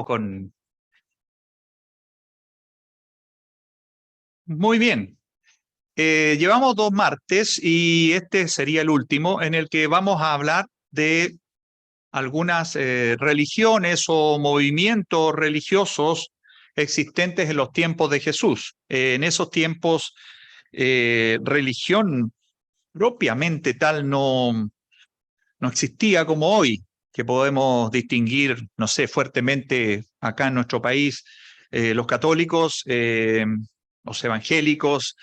con... Muy bien. Llevamos 2 martes y este sería el último en el que vamos a hablar de algunas religiones o movimientos religiosos existentes en los tiempos de Jesús. En esos tiempos, religión propiamente tal no existía como hoy, que podemos distinguir, no sé, fuertemente acá en nuestro país, los católicos, los evangélicos,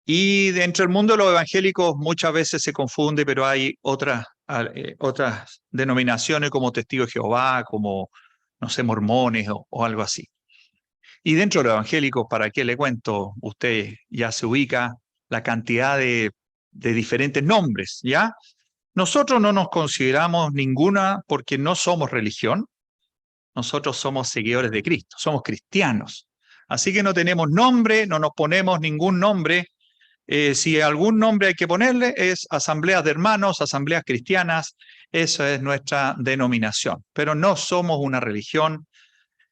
y dentro del mundo de los evangélicos muchas veces se confunde, pero hay otras denominaciones como Testigos de Jehová, como, no sé, mormones o algo así. Y dentro de los evangélicos, ¿para qué le cuento? Usted ya se ubica la cantidad de diferentes nombres, ¿ya? Nosotros no nos consideramos ninguna porque no somos religión, nosotros somos seguidores de Cristo, somos cristianos. Así que no tenemos nombre, no nos ponemos ningún nombre. Si algún nombre hay que ponerle es asambleas de hermanos, asambleas cristianas, esa es nuestra denominación. Pero no somos una religión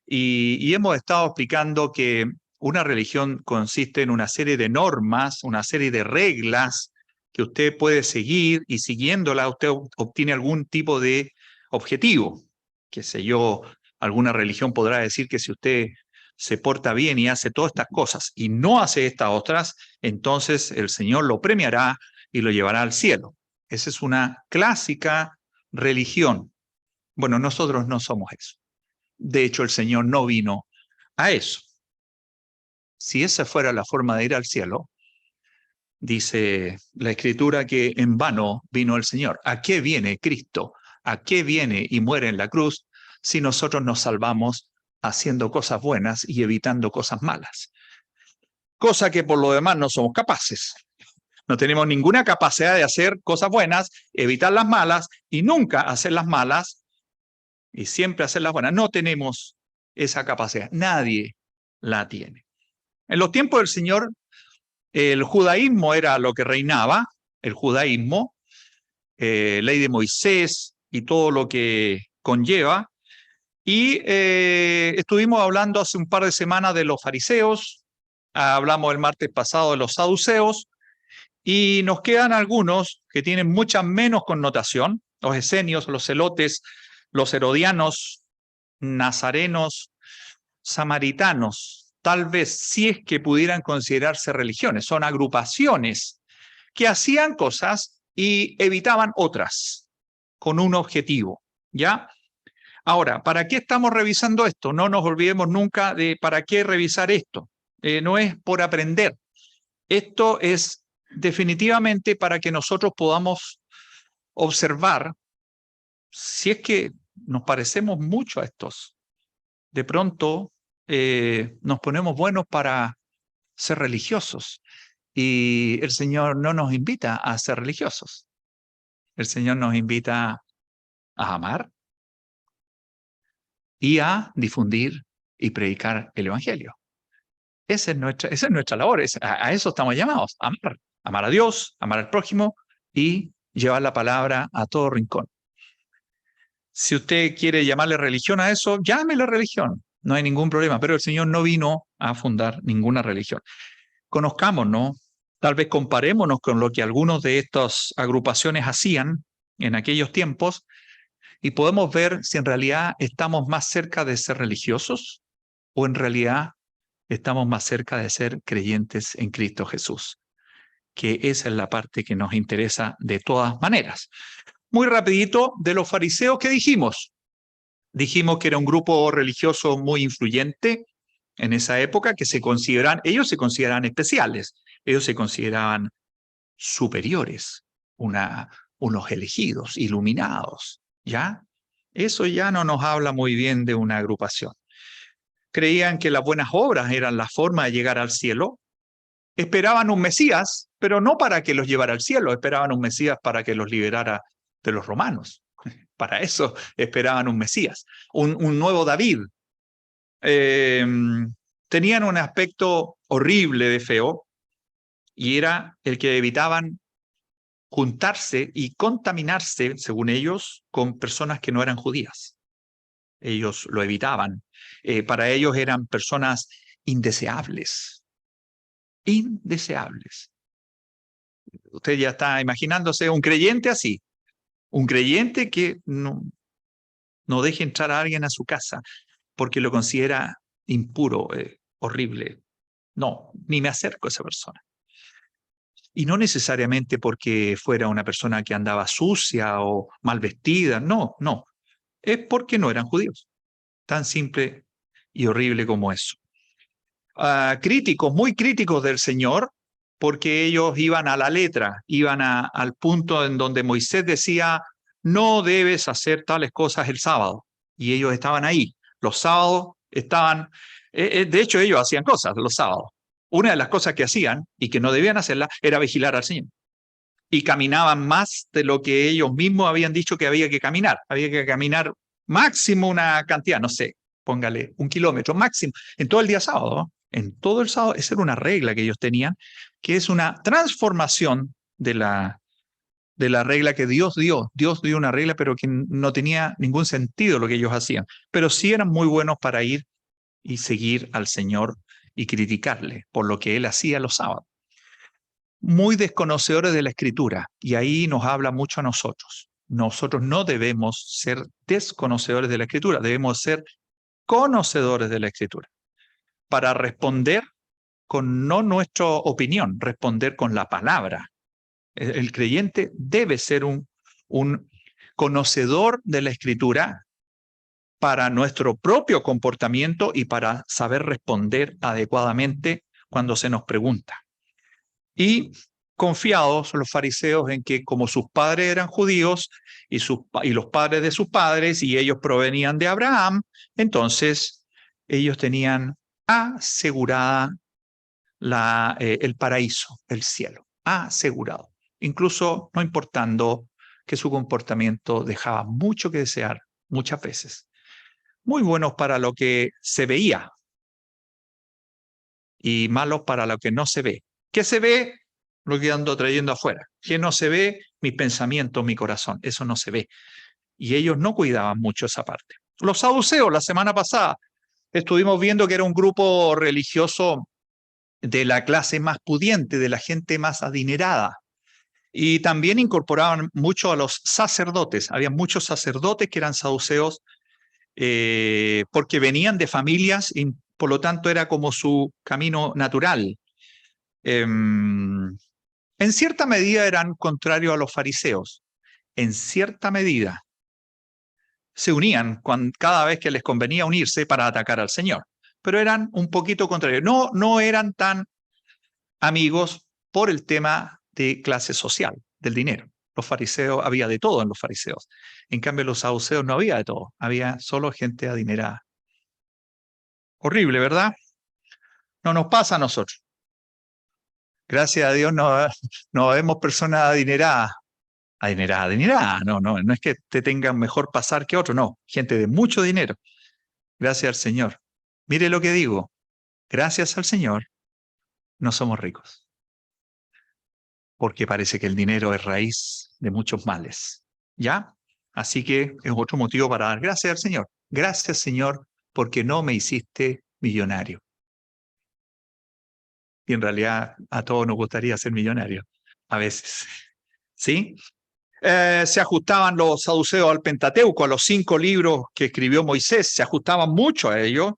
y hemos estado explicando que una religión consiste en una serie de normas, una serie de reglas que usted puede seguir y siguiéndola usted obtiene algún tipo de objetivo. Qué sé yo, alguna religión podrá decir que si usted se porta bien y hace todas estas cosas y no hace estas otras, entonces el Señor lo premiará y lo llevará al cielo. Esa es una clásica religión. Bueno, nosotros no somos eso. De hecho, el Señor no vino a eso. Si esa fuera la forma de ir al cielo, dice la Escritura que en vano vino el Señor. ¿A qué viene Cristo? ¿A qué viene y muere en la cruz si nosotros nos salvamos haciendo cosas buenas y evitando cosas malas? Cosa que por lo demás no somos capaces. No tenemos ninguna capacidad de hacer cosas buenas, evitar las malas y nunca hacer las malas y siempre hacer las buenas. No tenemos esa capacidad. Nadie la tiene. En los tiempos del Señor, el judaísmo era lo que reinaba, el judaísmo, ley de Moisés y todo lo que conlleva. Y estuvimos hablando hace un par de semanas de los fariseos, hablamos el martes pasado de los saduceos, y nos quedan algunos que tienen mucha menos connotación, los esenios, los celotes, los herodianos, nazarenos, samaritanos, tal vez si es que pudieran considerarse religiones, son agrupaciones que hacían cosas y evitaban otras con un objetivo, ¿ya? Ahora, ¿para qué estamos revisando esto? No nos olvidemos nunca de para qué revisar esto. No es por aprender. Esto es definitivamente para que nosotros podamos observar si es que nos parecemos mucho a estos. De pronto nos ponemos buenos para ser religiosos y el Señor no nos invita a ser religiosos. El Señor nos invita a amar y a difundir y predicar el Evangelio. Esa es nuestra labor, a eso estamos llamados, a amar a Dios, amar al prójimo y llevar la palabra a todo rincón. Si usted quiere llamarle religión a eso, llámele religión, no hay ningún problema, pero el Señor no vino a fundar ninguna religión. Conozcámonos, tal vez comparémonos con lo que algunos de estas agrupaciones hacían en aquellos tiempos y podemos ver si en realidad estamos más cerca de ser religiosos o en realidad estamos más cerca de ser creyentes en Cristo Jesús, que esa es la parte que nos interesa de todas maneras. Muy rapidito, de los fariseos, ¿qué dijimos? Dijimos que era un grupo religioso muy influyente en esa época, que ellos se consideraban especiales, ellos se consideraban superiores, unos elegidos, iluminados, ¿ya? Eso ya no nos habla muy bien de una agrupación. Creían que las buenas obras eran la forma de llegar al cielo, esperaban un Mesías, pero no para que los llevara al cielo, esperaban un Mesías para que los liberara de los romanos. Para eso esperaban un Mesías, un nuevo David. Tenían un aspecto horrible de feo y era el que evitaban juntarse y contaminarse, según ellos, con personas que no eran judías. ellos lo evitaban. Para ellos eran personas indeseables, indeseables. Usted ya está imaginándose un creyente así, un creyente que no deje entrar a alguien a su casa porque lo considera impuro, horrible. No, ni me acerco a esa persona. Y no necesariamente porque fuera una persona que andaba sucia o mal vestida, no, no. Es porque no eran judíos. Tan simple y horrible como eso. Críticos, muy críticos del Señor, porque ellos iban a la letra, iban al punto en donde Moisés decía, no debes hacer tales cosas el sábado. Y ellos estaban ahí. Los sábados estaban, de hecho ellos hacían cosas los sábados. Una de las cosas que hacían y que no debían hacerla era vigilar al Señor. Y caminaban más de lo que ellos mismos habían dicho que había que caminar. Había que caminar máximo una cantidad, no sé, póngale 1 kilómetro máximo, en todo el día sábado, ¿no? En todo el sábado. Esa era una regla que ellos tenían, que es una transformación de la regla que Dios dio. Dios dio una regla, pero que no tenía ningún sentido lo que ellos hacían. Pero sí eran muy buenos para ir y seguir al Señor y criticarle por lo que Él hacía los sábados. Muy desconocedores de la Escritura, y ahí nos habla mucho a nosotros. Nosotros no debemos ser desconocedores de la Escritura, debemos ser conocedores de la Escritura para responder con no nuestra opinión, responder con la palabra. El creyente debe ser un conocedor de la Escritura para nuestro propio comportamiento y para saber responder adecuadamente cuando se nos pregunta. Y confiados los fariseos en que como sus padres eran judíos y los padres de sus padres y ellos provenían de Abraham, entonces ellos tenían asegurada el paraíso, el cielo, asegurado, incluso no importando que su comportamiento dejaba mucho que desear muchas veces. Muy buenos para lo que se veía y malos para lo que no se ve. ¿Qué se ve? Lo que ando trayendo afuera. ¿Qué no se ve? Mi pensamiento, mi corazón. Eso no se ve. Y ellos no cuidaban mucho esa parte. Los saduceos, la semana pasada, estuvimos viendo que era un grupo religioso de la clase más pudiente, de la gente más adinerada. Y también incorporaban mucho a los sacerdotes. Había muchos sacerdotes que eran saduceos porque venían de familias y por lo tanto era como su camino natural. En cierta medida eran contrarios a los fariseos. En cierta medida se unían cada vez que les convenía unirse para atacar al Señor. Pero eran un poquito contrarios. No eran tan amigos por el tema de clase social, del dinero. Los fariseos, había de todo en los fariseos. En cambio, los saduceos no había de todo. Había solo gente adinerada. Horrible, ¿verdad? No nos pasa a nosotros. Gracias a Dios no vemos personas adineradas. Adinerada. No es que te tengan mejor pasar que otro, no. Gente de mucho dinero. Gracias al Señor. Mire lo que digo. Gracias al Señor no somos ricos. Porque parece que el dinero es raíz de muchos males. ¿Ya? Así que es otro motivo para dar gracias al Señor. Gracias, Señor, porque no me hiciste millonario. Y en realidad a todos nos gustaría ser millonarios. A veces. ¿Sí? Se ajustaban los saduceos al Pentateuco, a los 5 libros que escribió Moisés, se ajustaban mucho a ellos,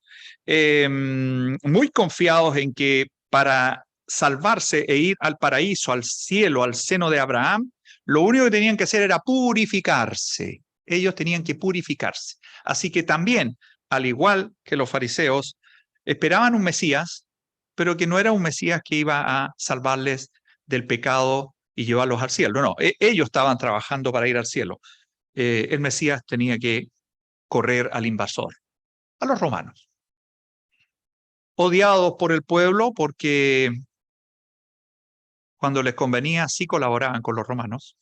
muy confiados en que para salvarse e ir al paraíso, al cielo, al seno de Abraham, lo único que tenían que hacer era purificarse. Ellos tenían que purificarse. Así que también, al igual que los fariseos, esperaban un Mesías, pero que no era un Mesías que iba a salvarles del pecado y llevarlos al cielo. No, ellos estaban trabajando para ir al cielo. El Mesías tenía que correr al invasor, a los romanos. Odiados por el pueblo porque cuando les convenía sí colaboraban con los romanos.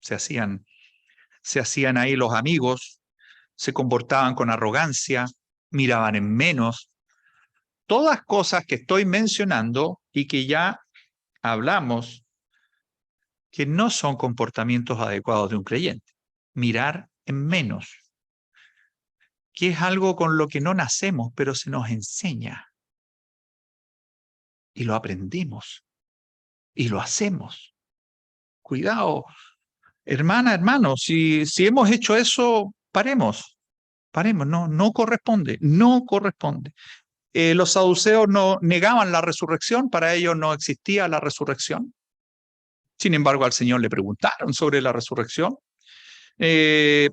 Se hacían ahí los amigos, se comportaban con arrogancia, miraban en menos. Todas cosas que estoy mencionando y que ya hablamos que no son comportamientos adecuados de un creyente. Mirar en menos. que es algo con lo que no nacemos, pero se nos enseña. Y lo aprendimos. Y lo hacemos. Cuidado, hermana, hermano, si hemos hecho eso, paremos, no corresponde, no corresponde. Los saduceos no negaban la resurrección, para ellos no existía la resurrección. Sin embargo, al Señor le preguntaron sobre la resurrección.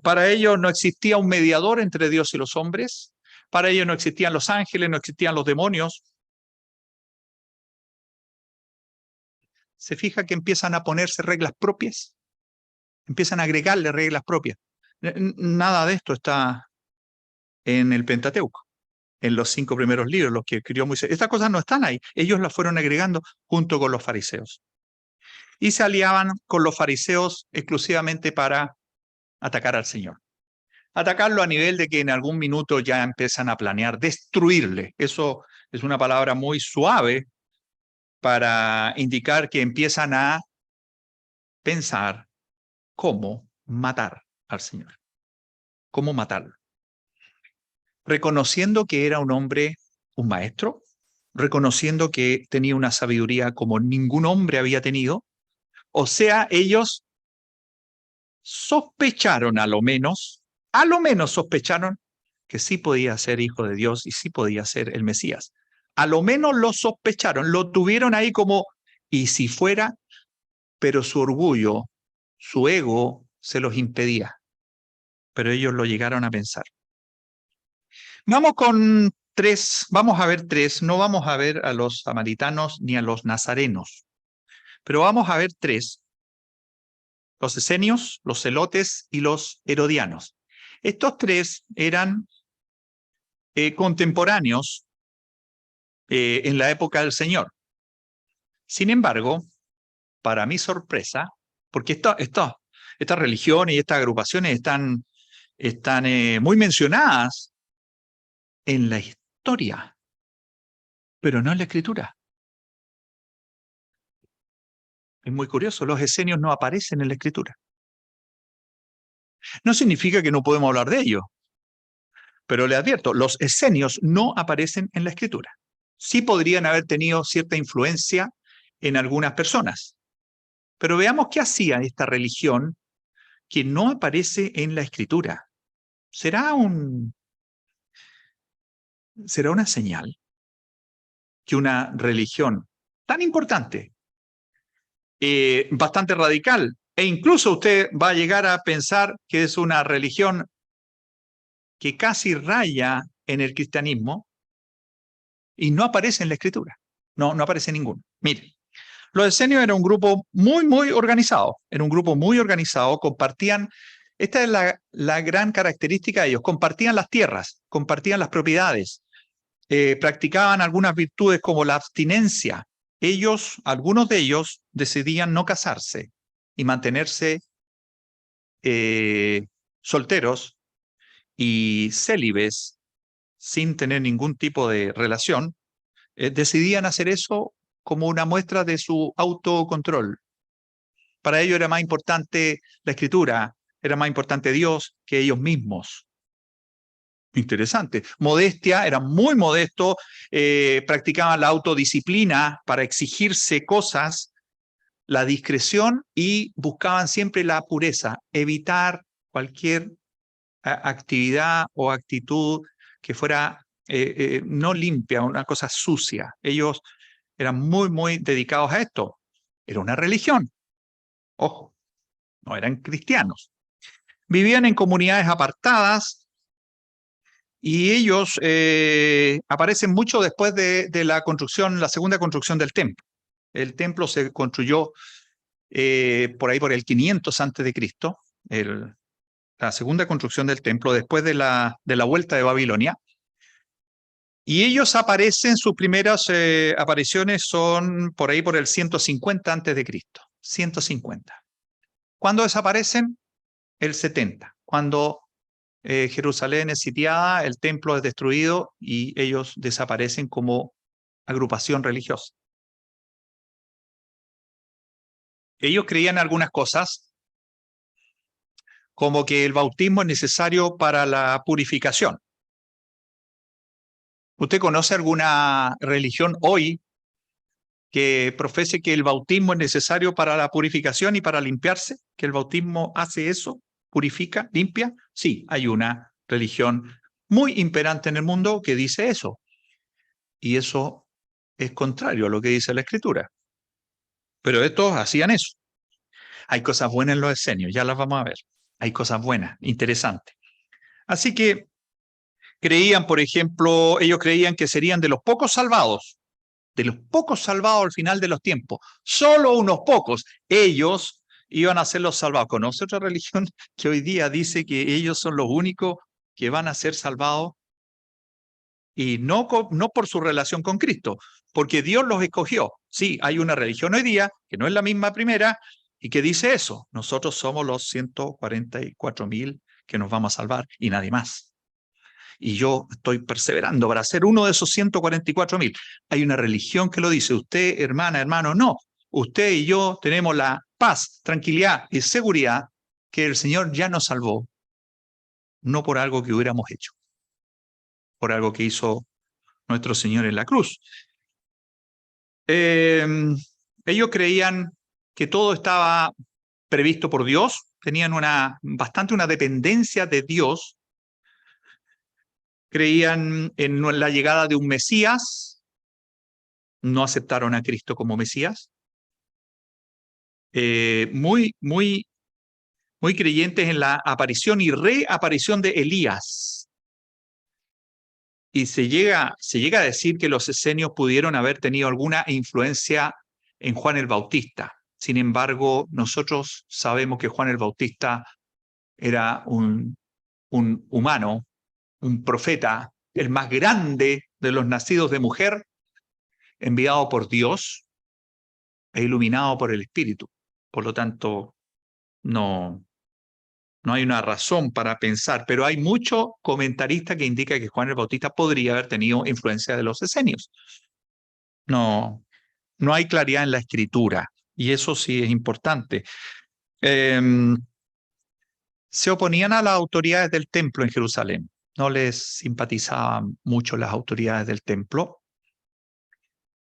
Para ellos no existía un mediador entre Dios y los hombres. Para ellos no existían los ángeles, no existían los demonios. ¿Se fija que empiezan a ponerse reglas propias? Empiezan a agregarle reglas propias. Nada de esto está en el Pentateuco, en los 5 primeros libros, los que escribió Moisés. Estas cosas no están ahí. Ellos las fueron agregando junto con los fariseos. Y se aliaban con los fariseos exclusivamente para atacar al Señor. Atacarlo a nivel de que en algún minuto ya empiezan a planear destruirle. Eso es una palabra muy suave para indicar que empiezan a pensar cómo matar al Señor. Cómo matarlo. Reconociendo que era un hombre, un maestro, reconociendo que tenía una sabiduría como ningún hombre había tenido. O sea, ellos sospecharon a lo menos sospecharon que sí podía ser hijo de Dios y sí podía ser el Mesías. A lo menos lo sospecharon, lo tuvieron ahí como, y si fuera, pero su orgullo, su ego se los impedía. Pero ellos lo llegaron a pensar. Vamos a ver tres, no vamos a ver a los samaritanos ni a los nazarenos, pero vamos a ver tres: los esenios, los celotes y los herodianos. Estos tres eran contemporáneos en la época del Señor. Sin embargo, para mi sorpresa, porque estas religiones y estas agrupaciones están muy mencionadas en la historia, pero no en la Escritura. Es muy curioso, los esenios no aparecen en la Escritura. No significa que no podemos hablar de ellos, pero le advierto, los esenios no aparecen en la Escritura. Sí podrían haber tenido cierta influencia en algunas personas, pero veamos qué hacía esta religión que no aparece en la Escritura. ¿Será una señal que una religión tan importante, bastante radical, e incluso usted va a llegar a pensar que es una religión que casi raya en el cristianismo, y no aparece en la Escritura? No aparece ninguno. Mire, los esenios era un grupo muy organizado. Era un grupo muy organizado, compartían, esta es la gran característica de ellos, compartían las tierras, compartían las propiedades, practicaban algunas virtudes como la abstinencia. Algunos de ellos decidían no casarse y mantenerse solteros y célibes sin tener ningún tipo de relación. Decidían hacer eso como una muestra de su autocontrol. Para ellos era más importante la Escritura, era más importante Dios que ellos mismos. Interesante. Modestia, eran muy modestos, practicaban la autodisciplina para exigirse cosas, la discreción, y buscaban siempre la pureza, evitar cualquier actividad o actitud que fuera no limpia, una cosa sucia. Ellos eran muy dedicados a esto. Era una religión. Ojo, no eran cristianos. Vivían en comunidades apartadas y ellos aparecen mucho después de la construcción, la segunda construcción del templo. El templo se construyó por ahí por el 500 a.C., la segunda construcción del templo después de la vuelta de Babilonia. Y ellos aparecen, sus primeras apariciones son por ahí por el 150 a.C. 150. ¿Cuándo desaparecen? El 70, cuando Jerusalén es sitiada, el templo es destruido y ellos desaparecen como agrupación religiosa. Ellos creían algunas cosas, como que el bautismo es necesario para la purificación. ¿Usted conoce alguna religión hoy que profese que el bautismo es necesario para la purificación y para limpiarse? ¿Que el bautismo hace eso? ¿Purifica? ¿Limpia? Sí, hay una religión muy imperante en el mundo que dice eso. Y eso es contrario a lo que dice la Escritura. Pero estos hacían eso. Hay cosas buenas en los esenios, ya las vamos a ver. Hay cosas buenas, interesantes. Así que creían, por ejemplo, ellos creían que serían de los pocos salvados al final de los tiempos. Solo unos pocos. Ellos iban a ser los salvados. ¿Conoce otra religión que hoy día dice que ellos son los únicos que van a ser salvados? Y no por su relación con Cristo, porque Dios los escogió. Sí, hay una religión hoy día que no es la misma primera y que dice eso. Nosotros somos los 144.000 que nos vamos a salvar y nadie más. Y yo estoy perseverando para ser uno de esos 144.000. Hay una religión que lo dice. Usted, hermana, hermano, no. Usted y yo tenemos la paz, tranquilidad y seguridad que el Señor ya nos salvó, no por algo que hubiéramos hecho, por algo que hizo nuestro Señor en la cruz. Ellos creían que todo estaba previsto por Dios, tenían bastante una dependencia de Dios, creían en la llegada de un Mesías, no aceptaron a Cristo como Mesías, muy creyentes en la aparición y reaparición de Elías. Y se llega a decir que los esenios pudieron haber tenido alguna influencia en Juan el Bautista. Sin embargo, nosotros sabemos que Juan el Bautista era un humano, un profeta, el más grande de los nacidos de mujer, enviado por Dios e iluminado por el Espíritu. Por lo tanto, no hay una razón para pensar, pero hay mucho comentarista que indica que Juan el Bautista podría haber tenido influencia de los esenios. No hay claridad en la escritura, y eso sí es importante. Se oponían a las autoridades del templo en Jerusalén. No les simpatizaban mucho las autoridades del templo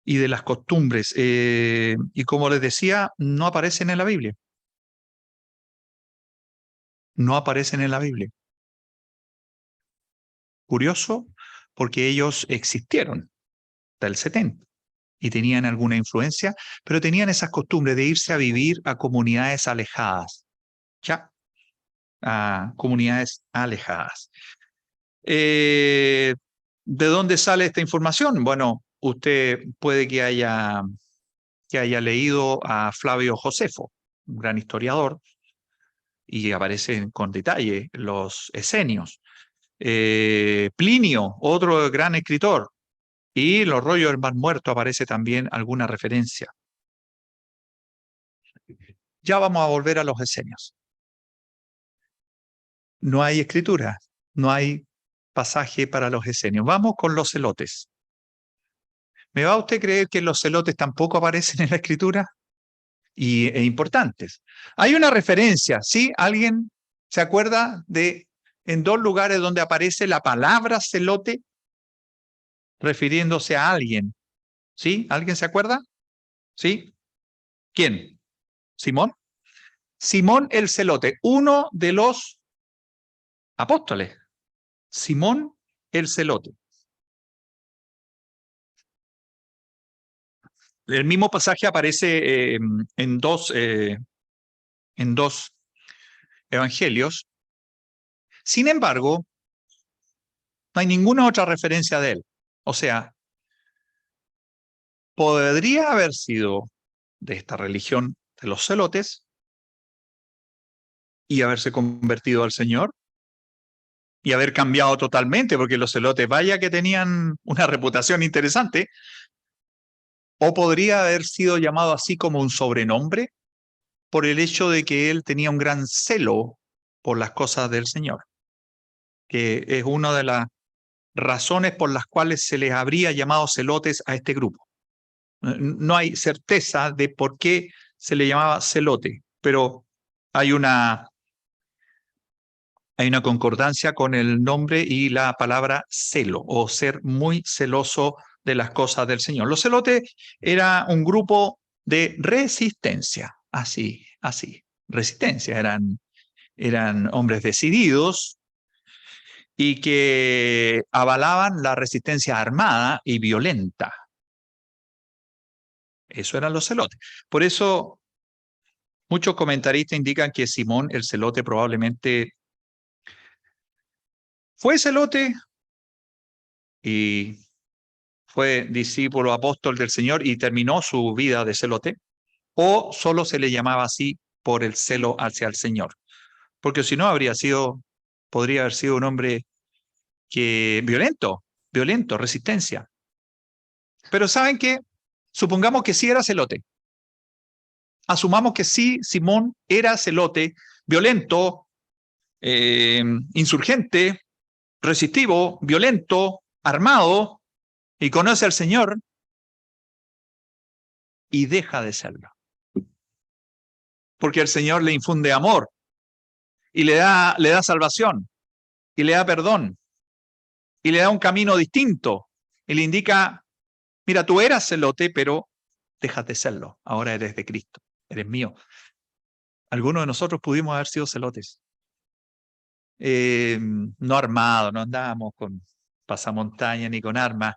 y de las costumbres. Y como les decía, no aparecen en la Biblia. No aparecen en la Biblia. Curioso, porque ellos existieron hasta el 70 y tenían alguna influencia, pero tenían esas costumbres de irse a vivir a comunidades alejadas. ¿Ya? A comunidades alejadas. ¿De dónde sale esta información? Bueno, usted puede que haya leído a Flavio Josefo, un gran historiador, y aparecen con detalle los esenios. Plinio, otro gran escritor, y los rollos del Mar Muerto aparece también alguna referencia. Ya vamos a volver a los esenios. No hay escritura, no hay pasaje para los esenios. Vamos con los celotes. ¿Me va usted a creer que los celotes tampoco aparecen en la escritura? E importantes. Hay una referencia, ¿sí? ¿Alguien se acuerda de en 2 lugares donde aparece la palabra celote refiriéndose a alguien? ¿Sí? ¿Alguien se acuerda? ¿Sí? ¿Quién? ¿Simón? Simón el celote, uno de los apóstoles. Simón el celote. El mismo pasaje aparece en dos evangelios. Sin embargo, no hay ninguna otra referencia de él. O sea, podría haber sido de esta religión de los celotes y haberse convertido al Señor y haber cambiado totalmente, porque los celotes, vaya que tenían una reputación interesante, o podría haber sido llamado así como un sobrenombre por el hecho de que él tenía un gran celo por las cosas del Señor, que es una de las razones por las cuales se les habría llamado celotes a este grupo. No hay certeza de por qué se le llamaba celote, pero hay una hay una concordancia con el nombre y la palabra celo, o ser muy celoso de las cosas del Señor. Los celotes era un grupo de resistencia, así, resistencia, eran hombres decididos y que avalaban la resistencia armada y violenta. Eso eran los celotes. Por eso, muchos comentaristas indican que Simón el celote probablemente fue celote y fue discípulo apóstol del Señor y terminó su vida de celote, o solo se le llamaba así por el celo hacia el Señor. Porque si no, podría haber sido un hombre violento, resistencia. Pero ¿saben qué? Supongamos que sí era celote. Asumamos que sí, Simón era celote, violento, insurgente, resistivo, violento, armado, y conoce al Señor y deja de serlo. Porque el Señor le infunde amor y le da salvación y le da perdón y le da un camino distinto y le indica, mira, tú eras celote, pero dejas de serlo, ahora eres de Cristo, eres mío. Algunos de nosotros pudimos haber sido celotes, no armados, no andábamos con pasamontaña ni con armas,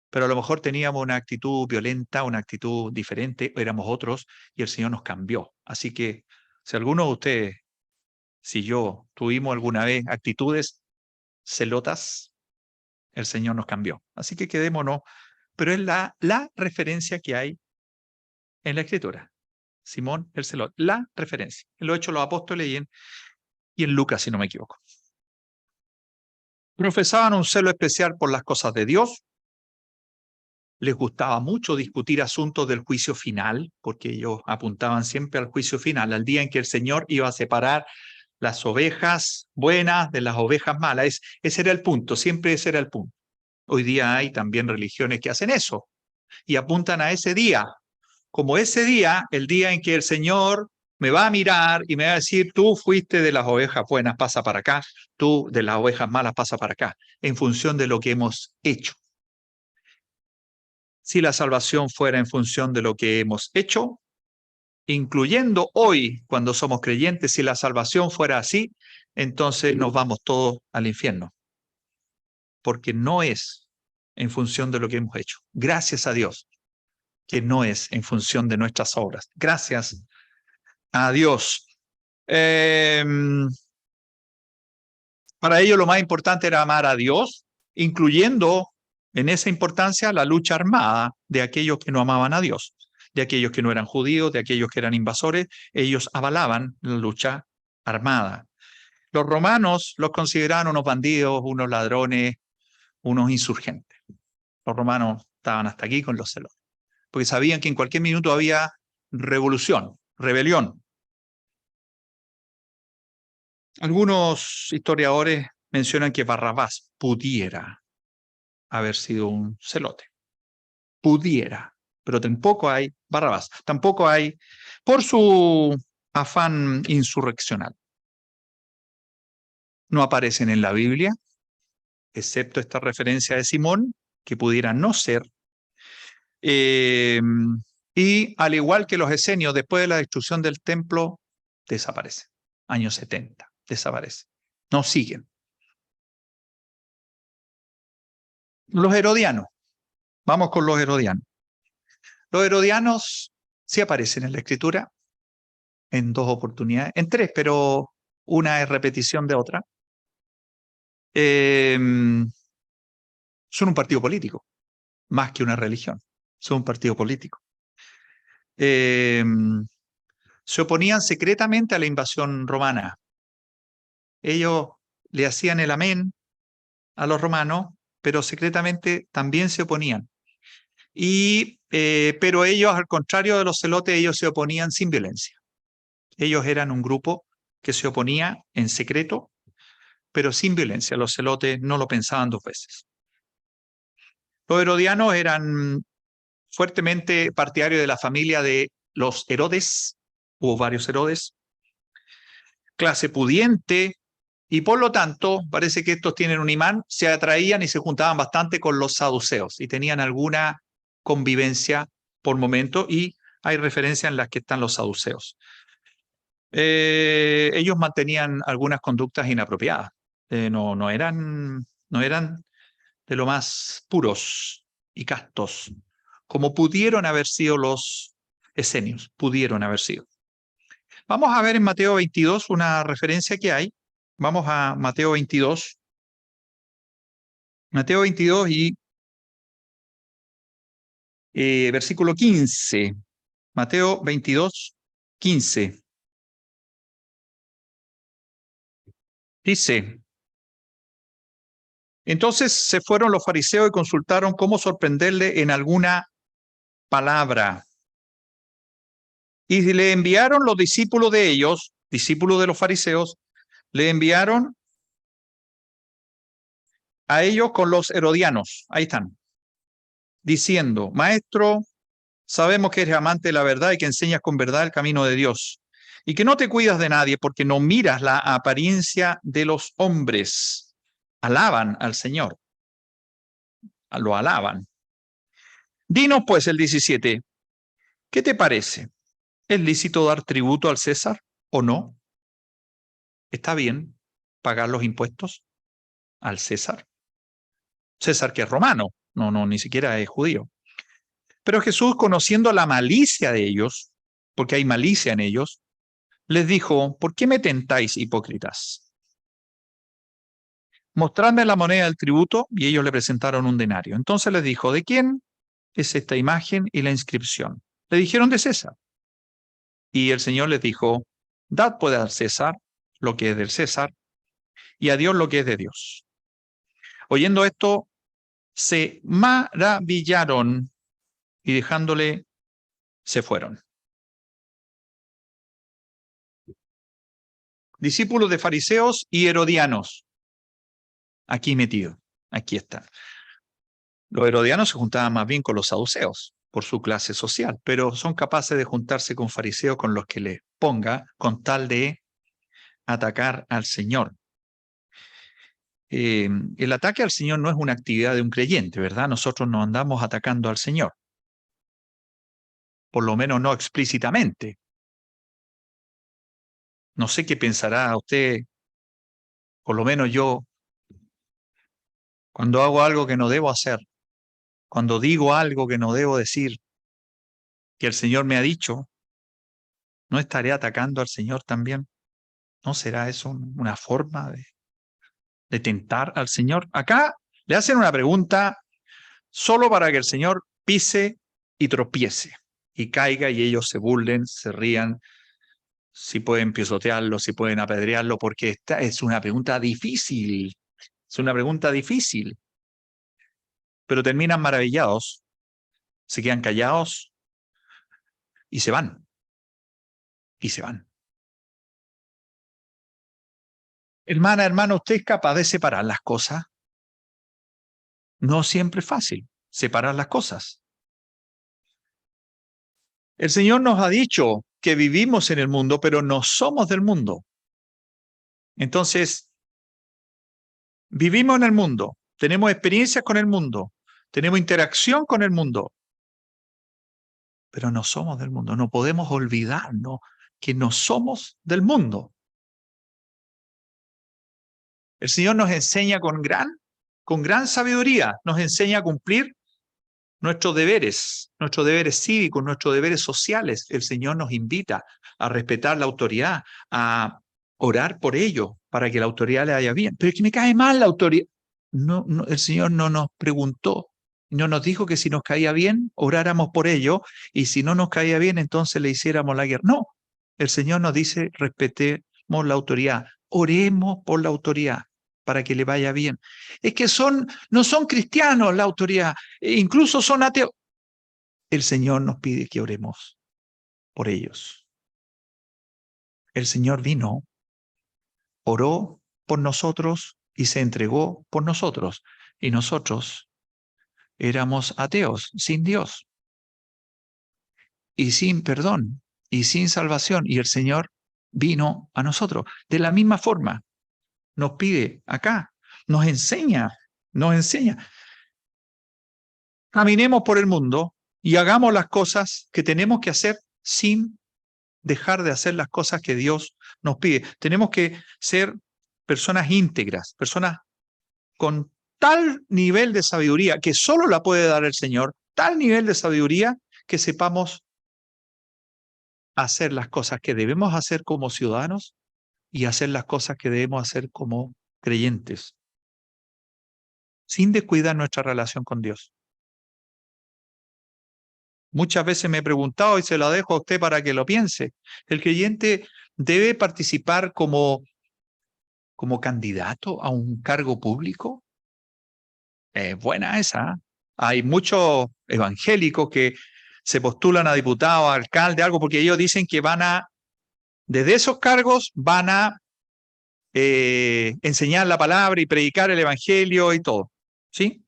pero a lo mejor teníamos una actitud violenta, una actitud diferente, éramos otros y el Señor nos cambió. Así que si alguno de ustedes, si yo, tuvimos alguna vez actitudes celotas, el Señor nos cambió. Así que quedémonos, pero es la referencia que hay en la Escritura. Simón el celote, la referencia. En los Hechos de los Apóstoles y en Lucas, si no me equivoco. Profesaban un celo especial por las cosas de Dios. Les gustaba mucho discutir asuntos del juicio final, porque ellos apuntaban siempre al juicio final, al día en que el Señor iba a separar las ovejas buenas de las ovejas malas. Ese era el punto, siempre ese era el punto. Hoy día hay también religiones que hacen eso y apuntan a ese día, como ese día, el día en que el Señor me va a mirar y me va a decir, tú fuiste de las ovejas buenas, pasa para acá, tú de las ovejas malas, pasa para acá, en función de lo que hemos hecho. Si la salvación fuera en función de lo que hemos hecho, incluyendo hoy, cuando somos creyentes, si la salvación fuera así, entonces nos vamos todos al infierno, porque no es en función de lo que hemos hecho. Gracias a Dios, que no es en función de nuestras obras. Gracias a Dios. Para ello lo más importante era amar a Dios, incluyendo en esa importancia la lucha armada de aquellos que no amaban a Dios, de aquellos que no eran judíos, de aquellos que eran invasores. Ellos avalaban la lucha armada. Los romanos los consideraban unos bandidos, unos ladrones, unos insurgentes. Los romanos estaban hasta aquí con los celotes, porque sabían que en cualquier minuto había revolución, rebelión. Algunos historiadores mencionan que Barrabás pudiera haber sido un celote. Pudiera, pero tampoco hay Barrabás, tampoco hay por su afán insurreccional. No aparecen en la Biblia, excepto esta referencia de Simón, que pudiera no ser. Y al igual que los esenios, después de la destrucción del templo, desaparecen. Años 70, desaparecen. No siguen. Los herodianos. Vamos con los herodianos. Los herodianos sí aparecen en la Escritura en dos oportunidades, en tres, pero una es repetición de otra. Son un partido político, más que una religión. Son un partido político. Se oponían secretamente a la invasión romana. Ellos le hacían el amén a los romanos, pero secretamente también se oponían. Pero ellos, al contrario de los celotes, ellos se oponían sin violencia. Ellos eran un grupo que se oponía en secreto, pero sin violencia. Los celotes no lo pensaban dos veces. Los herodianos eran fuertemente partidarios de la familia de los Herodes. Hubo varios Herodes. Clase pudiente, Y por lo tanto, parece que estos tienen un imán, se atraían y se juntaban bastante con los saduceos y tenían alguna convivencia por momento, y hay referencias en las que están los saduceos. Ellos mantenían algunas conductas inapropiadas. No eran de lo más puros y castos, como pudieron haber sido los esenios, pudieron haber sido. Vamos a ver en Mateo 22 una referencia que hay. Vamos a Mateo 22. Mateo 22 y versículo 15. Mateo 22, 15. Dice: entonces se fueron los fariseos y consultaron cómo sorprenderle en alguna palabra. Y le enviaron los discípulos de ellos, discípulos de los fariseos, le enviaron a ellos con los herodianos. Ahí están. Diciendo: maestro, sabemos que eres amante de la verdad y que enseñas con verdad el camino de Dios, y que no te cuidas de nadie porque no miras la apariencia de los hombres. Alaban al Señor. Lo alaban. Dinos pues, el 17, ¿qué te parece? ¿Es lícito dar tributo al César o no? ¿Está bien pagar los impuestos al César? César, que es romano, no, ni siquiera es judío. Pero Jesús, conociendo la malicia de ellos, porque hay malicia en ellos, les dijo: ¿por qué me tentáis, hipócritas? Mostradme la moneda del tributo. Y ellos le presentaron un denario. Entonces les dijo: ¿de quién es esta imagen y la inscripción? Le dijeron: de César. Y el Señor les dijo: dad pues al César lo que es del César, y a Dios lo que es de Dios. Oyendo esto, se maravillaron, y dejándole, se fueron. Discípulos de fariseos y herodianos, aquí metidos, aquí están. Los herodianos se juntaban más bien con los saduceos por su clase social, pero son capaces de juntarse con fariseos, con los que les ponga, con tal de atacar al Señor. El ataque al Señor no es una actividad de un creyente, ¿verdad? Nosotros no andamos atacando al Señor, por lo menos no explícitamente. No sé qué pensará usted, por lo menos yo, cuando hago algo que no debo hacer, cuando digo algo que no debo decir, que el Señor me ha dicho, ¿no estaré atacando al Señor también? ¿No será eso una forma de tentar al Señor? Acá le hacen una pregunta solo para que el Señor pise y tropiece y caiga y ellos se burlen, se rían, si pueden pisotearlo, si pueden apedrearlo, porque esta es una pregunta difícil. Es una pregunta difícil. Pero terminan maravillados, se quedan callados y se van. Y se van. Hermana, hermano, ¿usted es capaz de separar las cosas? No siempre es fácil separar las cosas. El Señor nos ha dicho que vivimos en el mundo, pero no somos del mundo. Entonces, vivimos en el mundo, tenemos experiencias con el mundo, tenemos interacción con el mundo, pero no somos del mundo. No podemos olvidarnos que no somos del mundo. El Señor nos enseña con gran sabiduría, nos enseña a cumplir nuestros deberes cívicos, nuestros deberes sociales. El Señor nos invita a respetar la autoridad, a orar por ello, para que la autoridad le vaya bien. Pero es que me cae mal la autoridad. No, el Señor no nos preguntó, no nos dijo que si nos caía bien, oráramos por ello, y si no nos caía bien, entonces le hiciéramos la guerra. No, el Señor nos dice: respetemos la autoridad, oremos por la autoridad para que le vaya bien. Es que no son cristianos la autoridad, incluso son ateos. El Señor nos pide que oremos por ellos. El Señor vino, oró por nosotros y se entregó por nosotros. Y nosotros éramos ateos, sin Dios y sin perdón y sin salvación. Y el Señor vino a nosotros. De la misma forma, nos pide acá, nos enseña. Caminemos por el mundo y hagamos las cosas que tenemos que hacer sin dejar de hacer las cosas que Dios nos pide. Tenemos que ser personas íntegras, personas con tal nivel de sabiduría que solo la puede dar el Señor, tal nivel de sabiduría que sepamos hacer las cosas que debemos hacer como ciudadanos y hacer las cosas que debemos hacer como creyentes, sin descuidar nuestra relación con Dios. Muchas veces me he preguntado y se lo dejo a usted para que lo piense. ¿El creyente debe participar como candidato a un cargo público? Es buena esa. Hay muchos evangélicos que se postulan a diputado, a alcalde, algo, porque ellos dicen que desde esos cargos van a enseñar la palabra y predicar el evangelio y todo. ¿Sí?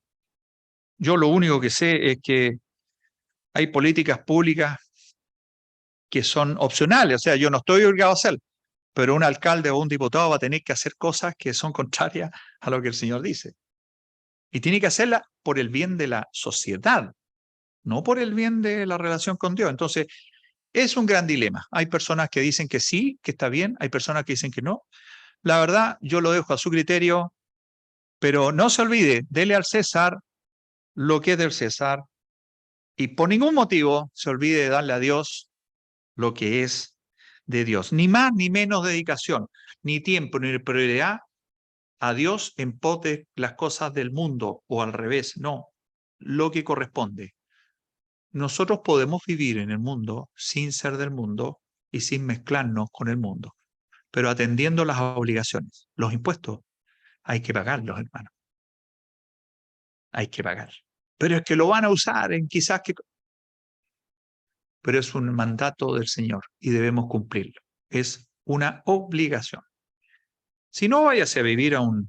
Yo lo único que sé es que hay políticas públicas que son opcionales, o sea, yo no estoy obligado a hacer, pero un alcalde o un diputado va a tener que hacer cosas que son contrarias a lo que el Señor dice. Y tiene que hacerla por el bien de la sociedad, no por el bien de la relación con Dios. Entonces, es un gran dilema. Hay personas que dicen que sí, que está bien, hay personas que dicen que no. La verdad, yo lo dejo a su criterio, pero no se olvide, dele al César lo que es del César y por ningún motivo se olvide de darle a Dios lo que es de Dios. Ni más ni menos dedicación, ni tiempo, ni prioridad a Dios en pos de las cosas del mundo o al revés, no, lo que corresponde. Nosotros podemos vivir en el mundo sin ser del mundo y sin mezclarnos con el mundo, pero atendiendo las obligaciones. Los impuestos hay que pagarlos, hermano. Hay que pagar. Pero es que lo van a usar en quizás que... Pero es un mandato del Señor y debemos cumplirlo. Es una obligación. Si no, váyase a vivir a un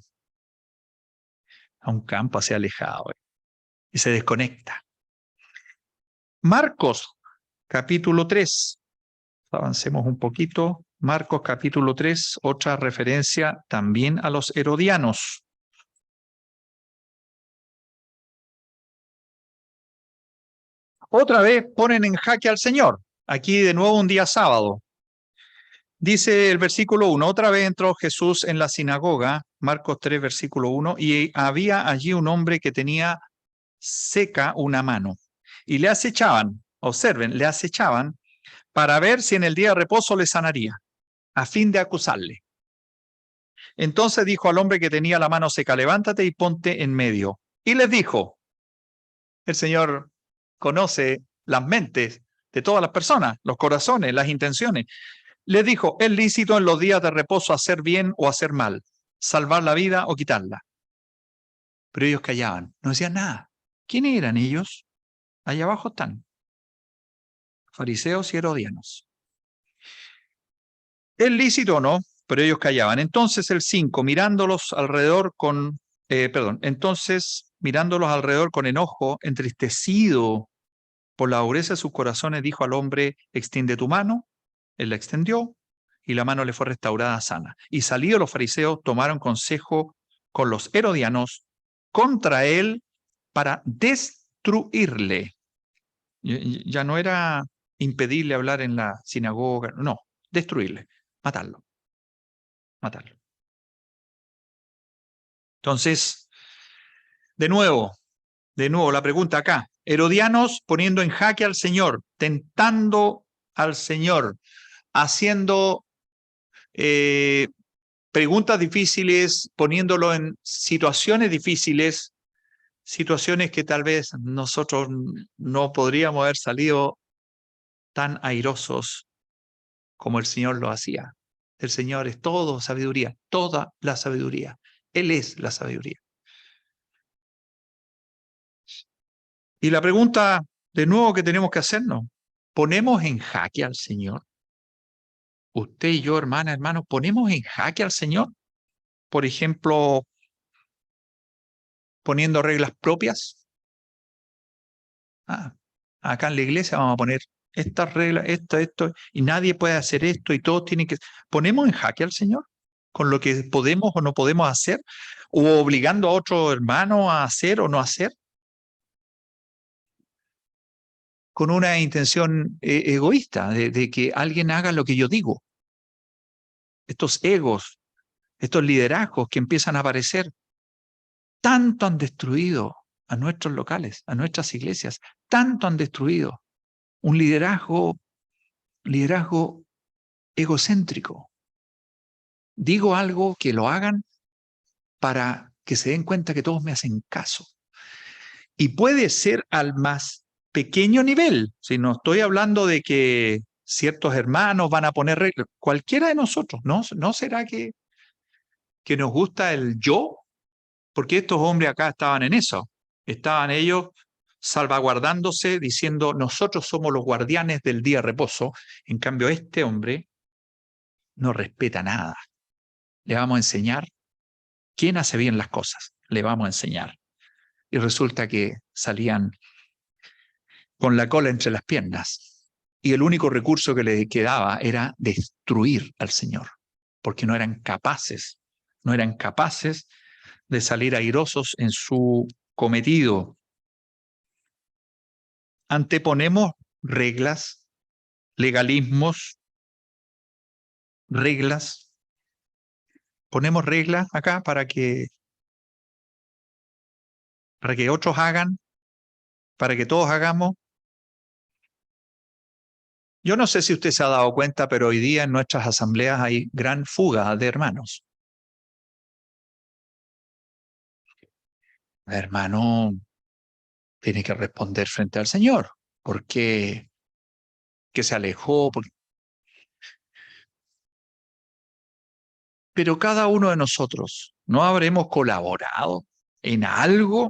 campo así alejado y se desconecta. Marcos, capítulo 3. Avancemos un poquito. Marcos, capítulo 3, otra referencia también a los herodianos. Otra vez ponen en jaque al Señor. Aquí de nuevo un día sábado. Dice el versículo 1, otra vez entró Jesús en la sinagoga, Marcos 3, versículo 1, y había allí un hombre que tenía seca una mano. Y le acechaban, observen, le acechaban para ver si en el día de reposo le sanaría, a fin de acusarle. Entonces dijo al hombre que tenía la mano seca, levántate y ponte en medio. Y les dijo, el Señor conoce las mentes de todas las personas, los corazones, las intenciones. Les dijo, es lícito en los días de reposo hacer bien o hacer mal, salvar la vida o quitarla. Pero ellos callaban, no decían nada. ¿Quiénes eran ellos? Allá abajo están, fariseos y herodianos. ¿Es lícito o no? Pero ellos callaban. Entonces el 5, mirándolos alrededor con enojo, entristecido por la dureza de sus corazones, dijo al hombre, extiende tu mano. Él la extendió y la mano le fue restaurada sana. Y salidos los fariseos tomaron consejo con los herodianos contra él para destruirle. Ya no era impedirle hablar en la sinagoga, no, destruirle, matarlo. Entonces, de nuevo, la pregunta acá. Herodianos poniendo en jaque al Señor, tentando al Señor, haciendo preguntas difíciles, poniéndolo en situaciones difíciles, situaciones que tal vez nosotros no podríamos haber salido tan airosos como el Señor lo hacía. El Señor es todo sabiduría, toda la sabiduría. Él es la sabiduría. Y la pregunta de nuevo que tenemos que hacernos, ¿ponemos en jaque al Señor? Usted y yo, hermanos, ¿ponemos en jaque al Señor? Por ejemplo, poniendo reglas propias. Acá en la iglesia vamos a poner estas reglas, esto, y nadie puede hacer esto y todos tienen que... ¿Ponemos en jaque al Señor? con lo que podemos o no podemos hacer, o obligando a otro hermano a hacer o no hacer, con una intención egoísta de que alguien haga lo que yo digo. Estos egos, estos liderazgos que empiezan a aparecer, tanto han destruido a nuestros locales, a nuestras iglesias, tanto han destruido un liderazgo egocéntrico. Digo algo, que lo hagan para que se den cuenta que todos me hacen caso. Y puede ser al más pequeño nivel, si no estoy hablando de que ciertos hermanos van a poner reglas, cualquiera de nosotros, ¿no será que nos gusta el yo? Porque estos hombres acá estaban en eso, estaban ellos salvaguardándose, diciendo, nosotros somos los guardianes del día de reposo. En cambio, este hombre no respeta nada. Le vamos a enseñar quién hace bien las cosas, le vamos a enseñar. Y resulta que salían con la cola entre las piernas. Y el único recurso que le quedaba era destruir al Señor, porque no eran capaces de salir airosos en su cometido. Anteponemos reglas, legalismos, reglas. Ponemos reglas acá para que otros hagan, para que todos hagamos. Yo no sé si usted se ha dado cuenta, pero hoy día en nuestras asambleas hay gran fuga de hermanos. El hermano tiene que responder frente al Señor. ¿Por qué? ¿Que se alejó? Pero cada uno de nosotros, ¿no habremos colaborado en algo?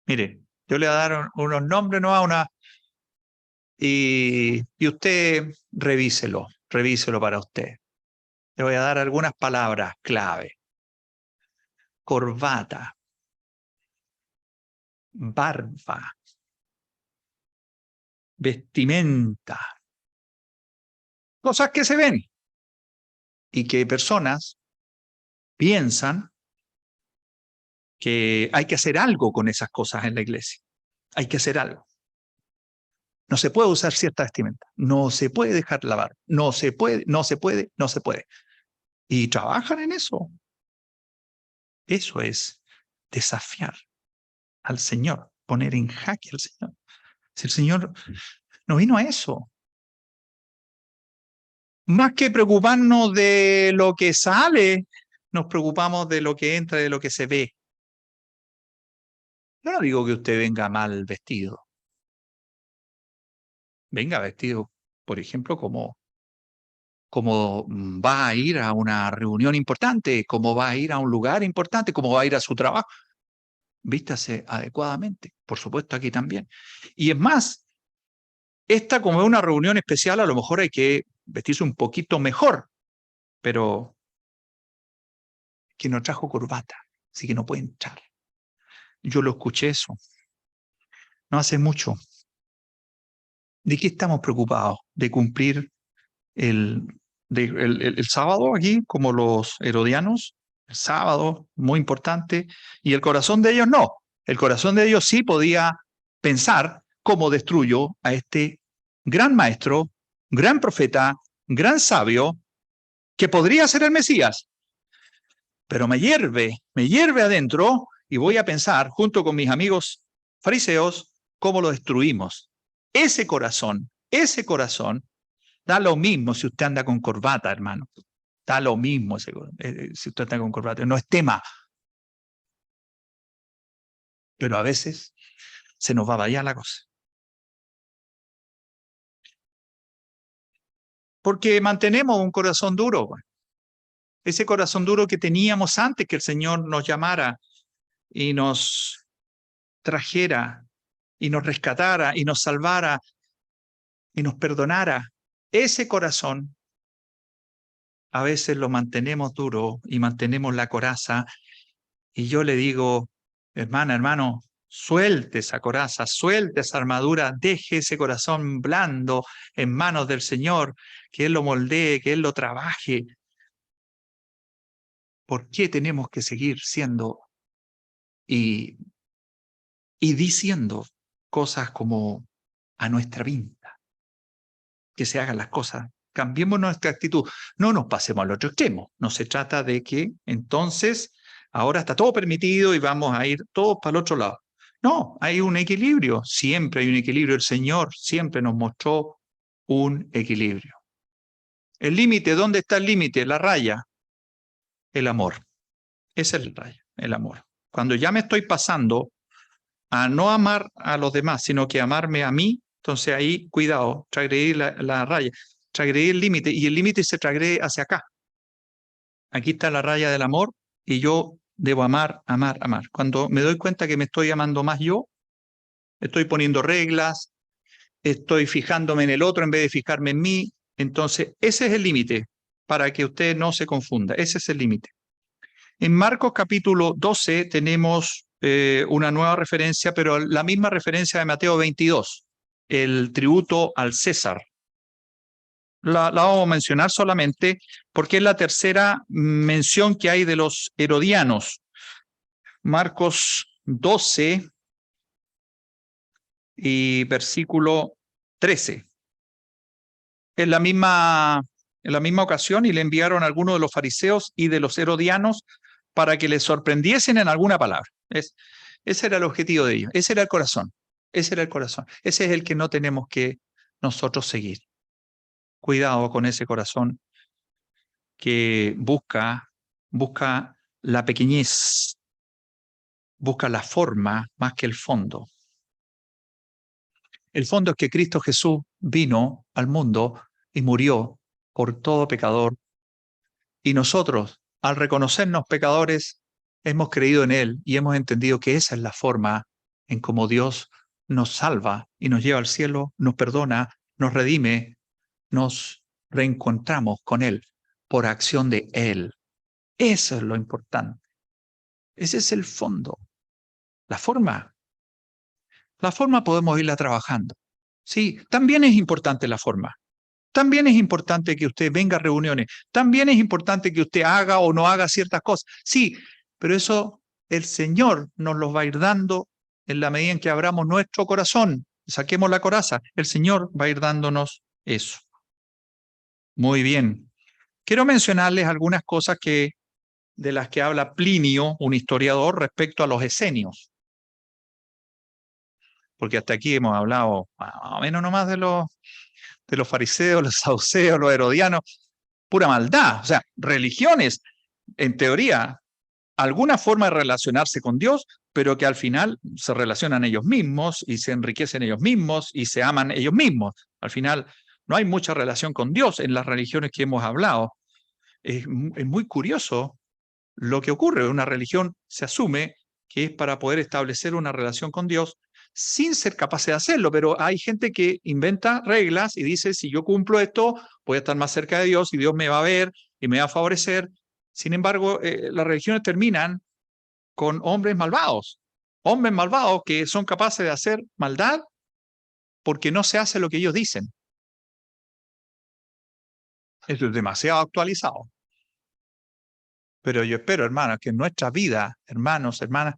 Mire, yo le voy a dar unos nombres, no a una, y usted revíselo para usted. Le voy a dar algunas palabras clave. Corbata, barba, vestimenta, cosas que se ven y que personas piensan que hay que hacer algo con esas cosas en la iglesia. Hay que hacer algo. No se puede usar cierta vestimenta. No se puede dejar lavar. No se puede, no se puede, no se puede. Y trabajan en eso. Eso es desafiar al Señor, poner en jaque al Señor. Si el Señor no vino a eso. Más que preocuparnos de lo que sale, nos preocupamos de lo que entra, de lo que se ve. Yo no digo que usted venga mal vestido. Venga vestido, por ejemplo, como va a ir a una reunión importante, como va a ir a un lugar importante, como va a ir a su trabajo. Vístase adecuadamente, por supuesto aquí también. Y es más, esta como es una reunión especial, a lo mejor hay que vestirse un poquito mejor, pero que no trajo corbata, así que no puede entrar. Yo lo escuché eso, no hace mucho. ¿De qué estamos preocupados? ¿De cumplir el sábado aquí, como los herodianos? El sábado, muy importante, y el corazón de ellos no. El corazón de ellos sí podía pensar cómo destruyo a este gran maestro, gran profeta, gran sabio, que podría ser el Mesías. Pero me hierve adentro y voy a pensar, junto con mis amigos fariseos, cómo lo destruimos. Ese corazón, da lo mismo si usted anda con corbata, hermano. Da lo mismo si usted anda con corbata. No es tema. Pero a veces se nos va a variar la cosa. Porque mantenemos un corazón duro. Ese corazón duro que teníamos antes que el Señor nos llamara y nos trajera y nos rescatara y nos salvara y nos perdonara. Ese corazón a veces lo mantenemos duro y mantenemos la coraza. Y yo le digo, hermana, hermano, Suelte esa coraza, suelte esa armadura, deje ese corazón blando en manos del Señor, que Él lo moldee, que Él lo trabaje. ¿Por qué tenemos que seguir siendo y diciendo cosas como a nuestra pinta? Que se hagan las cosas. Cambiemos nuestra actitud. No nos pasemos al otro extremo. No se trata de que entonces ahora está todo permitido y vamos a ir todos para el otro lado. No, hay un equilibrio. Siempre hay un equilibrio. El Señor siempre nos mostró un equilibrio. El límite, ¿dónde está el límite? La raya. El amor. Esa es la raya, el amor. Cuando ya me estoy pasando a no amar a los demás, sino que amarme a mí, entonces ahí, cuidado, transgredir la raya, transgredir el límite, y el límite se transgrede hacia acá. Aquí está la raya del amor, y yo debo amar, amar, amar. Cuando me doy cuenta que me estoy amando más yo, estoy poniendo reglas, estoy fijándome en el otro en vez de fijarme en mí, entonces ese es el límite, para que usted no se confunda, ese es el límite. En Marcos capítulo 12 tenemos una nueva referencia, pero la misma referencia de Mateo 22, el tributo al César. La vamos a mencionar solamente porque es la tercera mención que hay de los herodianos. Marcos 12 y versículo 13. En la misma ocasión, y le enviaron a algunos de los fariseos y de los herodianos para que les sorprendiesen en alguna palabra. Ese era el objetivo de ellos, ese era el corazón, ese era el corazón. Ese es el que no tenemos que nosotros seguir. Cuidado con ese corazón que busca la pequeñez, busca la forma más que el fondo. El fondo es que Cristo Jesús vino al mundo y murió por todo pecador. Y nosotros, al reconocernos pecadores, hemos creído en Él y hemos entendido que esa es la forma en cómo Dios nos salva y nos lleva al cielo, nos perdona, nos redime, nos reencontramos con Él por acción de Él. Eso es lo importante. Ese es el fondo. La forma podemos irla trabajando. Sí, también es importante la forma. También es importante que usted venga a reuniones. También es importante que usted haga o no haga ciertas cosas. Sí, pero eso el Señor nos los va a ir dando en la medida en que abramos nuestro corazón. Saquemos la coraza. El Señor va a ir dándonos eso. Muy bien. Quiero mencionarles algunas cosas de las que habla Plinio, un historiador, respecto a los esenios. Porque hasta aquí hemos hablado más o menos nomás de los fariseos, los saduceos, los herodianos, pura maldad. O sea, religiones, en teoría, alguna forma de relacionarse con Dios, pero que al final se relacionan ellos mismos y se enriquecen ellos mismos y se aman ellos mismos. Al final no hay mucha relación con Dios en las religiones que hemos hablado. Es muy curioso lo que ocurre. Una religión se asume que es para poder establecer una relación con Dios sin ser capaz de hacerlo, pero hay gente que inventa reglas y dice, si yo cumplo esto, voy a estar más cerca de Dios y Dios me va a ver y me va a favorecer. Sin embargo, las religiones terminan con hombres malvados que son capaces de hacer maldad porque no se hace lo que ellos dicen. Esto es demasiado actualizado. Pero yo espero, hermanos, que en nuestra vida, hermanos, hermanas,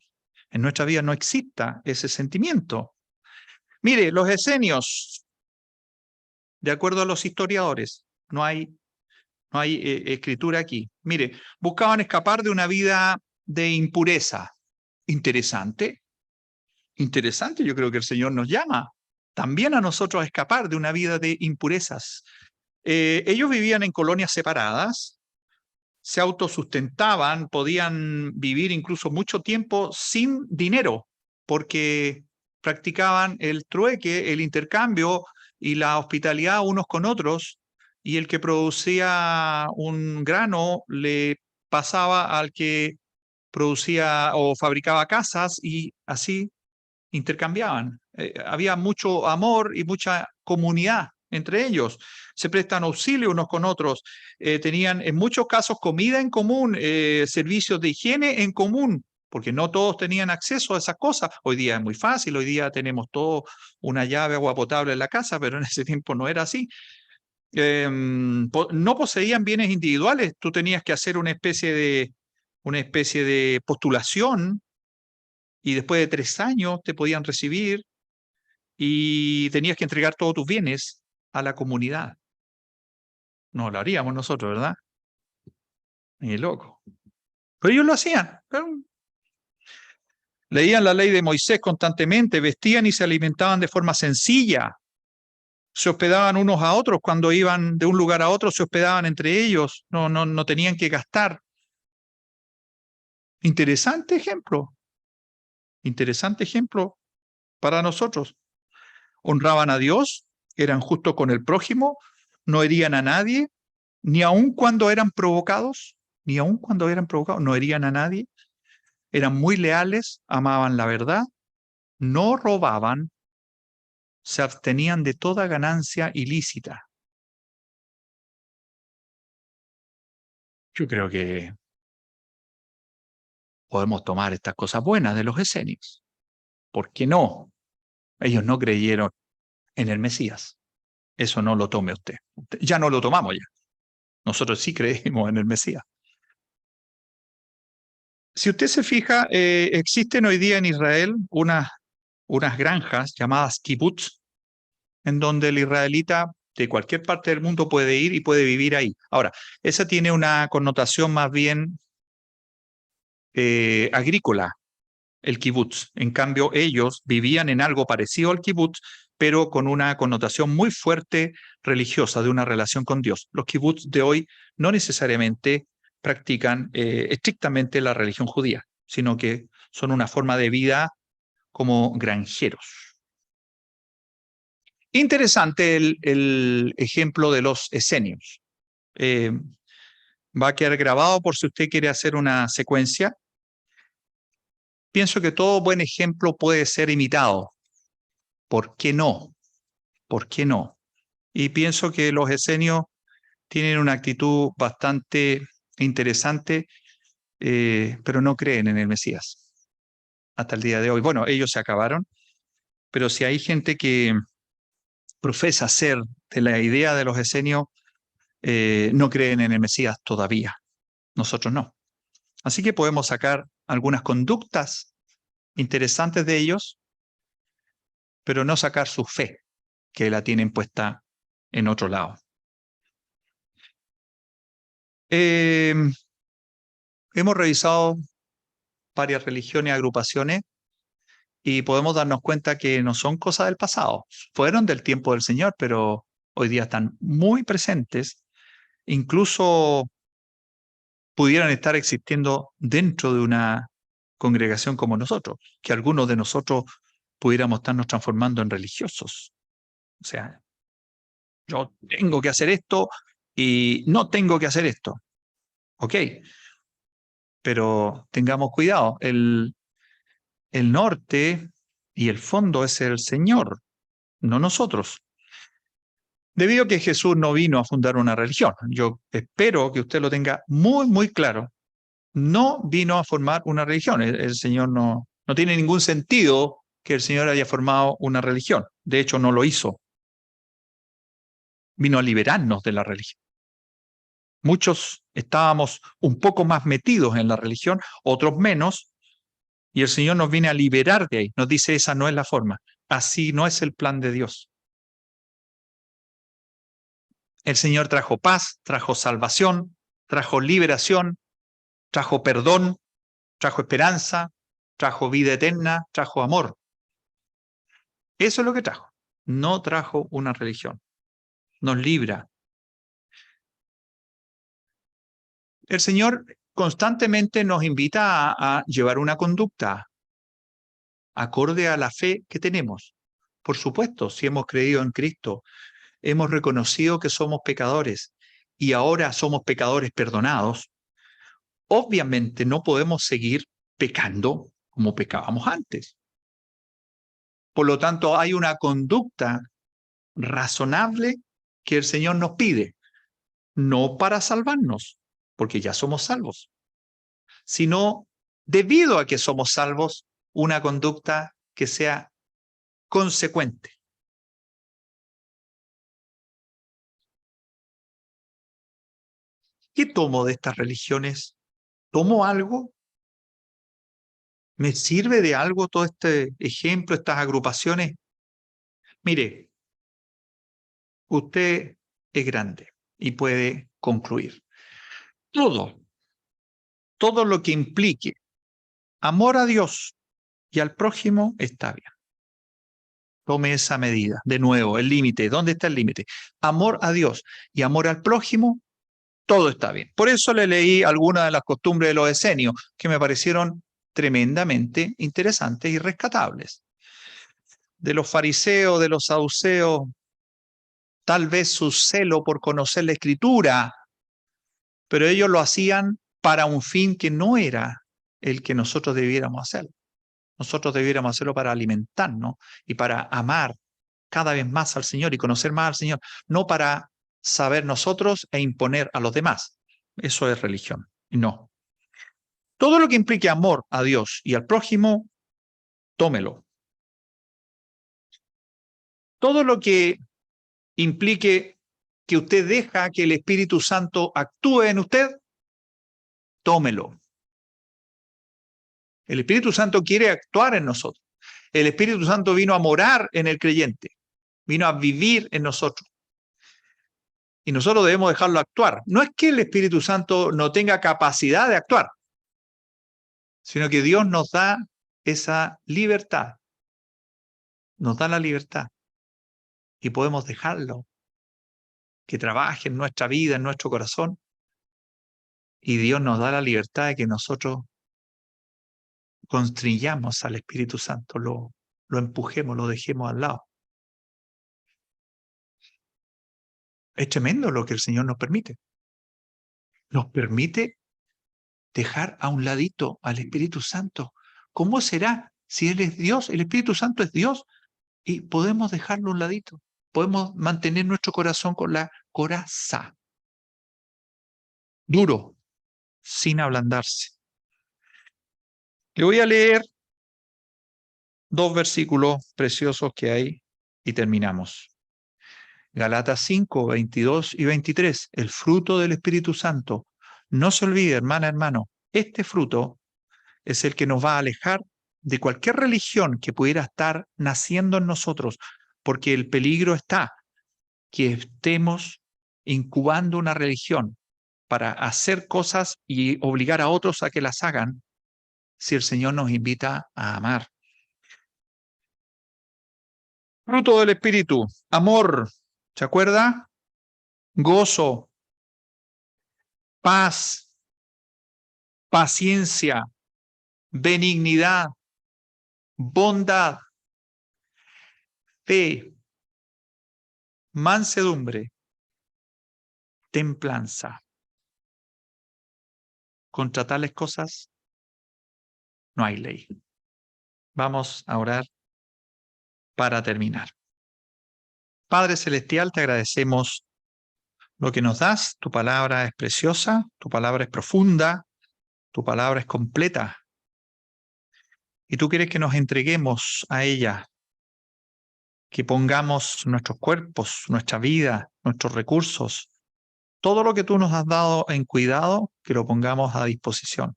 en nuestra vida no exista ese sentimiento. Mire, los esenios, de acuerdo a los historiadores, no hay escritura aquí. Mire, buscaban escapar de una vida de impureza. Interesante, interesante. Yo creo que el Señor nos llama también a nosotros a escapar de una vida de impurezas. Ellos vivían en colonias separadas, se autosustentaban, podían vivir incluso mucho tiempo sin dinero, porque practicaban el trueque, el intercambio y la hospitalidad unos con otros, y el que producía un grano le pasaba al que producía o fabricaba casas y así intercambiaban. Había mucho amor y mucha comunidad entre ellos. Se prestan auxilio unos con otros. Tenían en muchos casos comida en común, servicios de higiene en común. porque no todos tenían acceso a esas cosas. Hoy día es muy fácil, hoy día tenemos todo una llave, agua potable en la casa, pero en ese tiempo no era así. No poseían bienes individuales, tú tenías que hacer una especie de postulación y después de 3 años te podían recibir y tenías que entregar todos tus bienes a la comunidad. No lo haríamos nosotros, ¿verdad? Ni loco. Pero ellos lo hacían. Leían la ley de Moisés constantemente, vestían y se alimentaban de forma sencilla. Se hospedaban unos a otros cuando iban de un lugar a otro, se hospedaban entre ellos, no tenían que gastar. Interesante ejemplo para nosotros. Honraban a Dios, eran justos con el prójimo, no herían a nadie, ni aun cuando eran provocados, no herían a nadie, eran muy leales, amaban la verdad, no robaban, se abstenían de toda ganancia ilícita. Yo creo que podemos tomar estas cosas buenas de los esenios. ¿Por qué no? Ellos no creyeron en el Mesías. Eso no lo tome usted. Ya no lo tomamos ya. Nosotros sí creemos en el Mesías. Si usted se fija, existen hoy día en Israel unas granjas llamadas kibbutz, en donde el israelita de cualquier parte del mundo puede ir y puede vivir ahí. Ahora, esa tiene una connotación más bien agrícola, el kibutz. En cambio, ellos vivían en algo parecido al kibutz, pero con una connotación muy fuerte religiosa, de una relación con Dios. Los kibutz de hoy no necesariamente practican estrictamente la religión judía, sino que son una forma de vida como granjeros. Interesante el ejemplo de los esenios. Va a quedar grabado por si usted quiere hacer una secuencia. Pienso que todo buen ejemplo puede ser imitado. ¿Por qué no? ¿Por qué no? Y pienso que los esenios tienen una actitud bastante interesante, pero no creen en el Mesías hasta el día de hoy. Bueno, ellos se acabaron, pero si hay gente que profesa ser de la idea de los esenios, no creen en el Mesías todavía. Nosotros no. Así que podemos sacar algunas conductas interesantes de ellos, pero no sacar su fe, que la tienen puesta en otro lado. Hemos revisado varias religiones y agrupaciones y podemos darnos cuenta que no son cosas del pasado. Fueron del tiempo del Señor, pero hoy día están muy presentes. Incluso pudieran estar existiendo dentro de una congregación como nosotros, que algunos de nosotros pudiéramos estarnos transformando en religiosos. O sea, yo tengo que hacer esto y no tengo que hacer esto. Ok, pero tengamos cuidado. El norte y el fondo es el Señor, no nosotros. Debido a que Jesús no vino a fundar una religión, yo espero que usted lo tenga muy, muy claro. No vino a formar una religión. El Señor no tiene ningún sentido que el Señor haya formado una religión. De hecho, no lo hizo. Vino a liberarnos de la religión. Muchos estábamos un poco más metidos en la religión, otros menos, y el Señor nos viene a liberar de ahí. Nos dice, esa no es la forma. Así no es el plan de Dios. El Señor trajo paz, trajo salvación, trajo liberación, trajo perdón, trajo esperanza, trajo vida eterna, trajo amor. Eso es lo que trajo. No trajo una religión. Nos libra. El Señor constantemente nos invita a llevar una conducta acorde a la fe que tenemos. Por supuesto, si hemos creído en Cristo, hemos reconocido que somos pecadores y ahora somos pecadores perdonados, obviamente no podemos seguir pecando como pecábamos antes. Por lo tanto, hay una conducta razonable que el Señor nos pide, no para salvarnos, porque ya somos salvos, sino debido a que somos salvos, una conducta que sea consecuente. ¿Qué tomo de estas religiones? ¿Tomo algo? ¿Me sirve de algo todo este ejemplo, estas agrupaciones? Mire, usted es grande y puede concluir. Todo lo que implique amor a Dios y al prójimo está bien. Tome esa medida. De nuevo, el límite. ¿Dónde está el límite? Amor a Dios y amor al prójimo, todo está bien. Por eso le leí algunas de las costumbres de los esenios que me parecieron tremendamente interesantes y rescatables. De los fariseos, de los saduceos, tal vez su celo por conocer la Escritura, pero ellos lo hacían para un fin que no era el que nosotros debiéramos hacer. Nosotros debiéramos hacerlo para alimentarnos y para amar cada vez más al Señor y conocer más al Señor, no para saber nosotros e imponer a los demás. Eso es religión. No. Todo lo que implique amor a Dios y al prójimo, tómelo. Todo lo que implique que usted deja que el Espíritu Santo actúe en usted, tómelo. El Espíritu Santo quiere actuar en nosotros. El Espíritu Santo vino a morar en el creyente, vino a vivir en nosotros. Y nosotros debemos dejarlo actuar. No es que el Espíritu Santo no tenga capacidad de actuar, sino que Dios nos da esa libertad. Nos da la libertad. Y podemos dejarlo que trabaje en nuestra vida, en nuestro corazón. Y Dios nos da la libertad de que nosotros constriyamos al Espíritu Santo, lo empujemos, lo dejemos al lado. Es tremendo lo que el Señor nos permite. Nos permite dejar a un ladito al Espíritu Santo. ¿Cómo será si Él es Dios? El Espíritu Santo es Dios y podemos dejarlo a un ladito. Podemos mantener nuestro corazón con la coraza. Duro, sin ablandarse. Le voy a leer 2 versículos preciosos que hay y terminamos. Galatas 5, 22 y 23. El fruto del Espíritu Santo. No se olvide, hermana, hermano, este fruto es el que nos va a alejar de cualquier religión que pudiera estar naciendo en nosotros, porque el peligro está que estemos incubando una religión para hacer cosas y obligar a otros a que las hagan, si el Señor nos invita a amar. Fruto del Espíritu, amor, ¿se acuerda? Gozo, paz, paciencia, benignidad, bondad, fe, mansedumbre, templanza. Contra tales cosas no hay ley. Vamos a orar para terminar. Padre Celestial, te agradecemos lo que nos das. Tu palabra es preciosa, tu palabra es profunda, tu palabra es completa. Y tú quieres que nos entreguemos a ella, que pongamos nuestros cuerpos, nuestra vida, nuestros recursos, todo lo que tú nos has dado en cuidado, que lo pongamos a disposición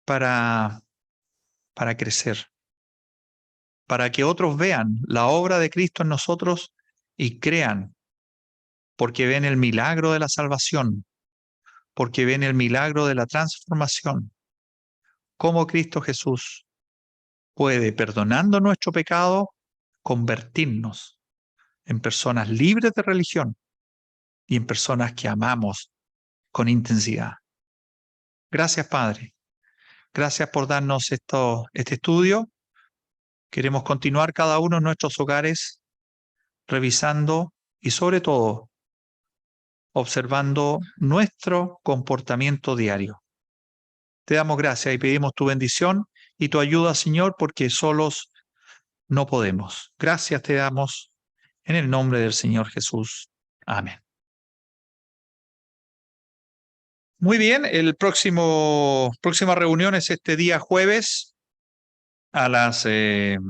para crecer, para que otros vean la obra de Cristo en nosotros y crean, porque ven el milagro de la salvación, porque ven el milagro de la transformación, cómo Cristo Jesús puede, perdonando nuestro pecado, convertirnos en personas libres de religión y en personas que amamos con intensidad. Gracias, Padre. Gracias por darnos este estudio. Queremos continuar cada uno en nuestros hogares revisando y sobre todo observando nuestro comportamiento diario. Te damos gracias y pedimos tu bendición y tu ayuda, Señor, porque solos no podemos. Gracias te damos en el nombre del Señor Jesús. Amén. Muy bien, próxima reunión es este día jueves a las 7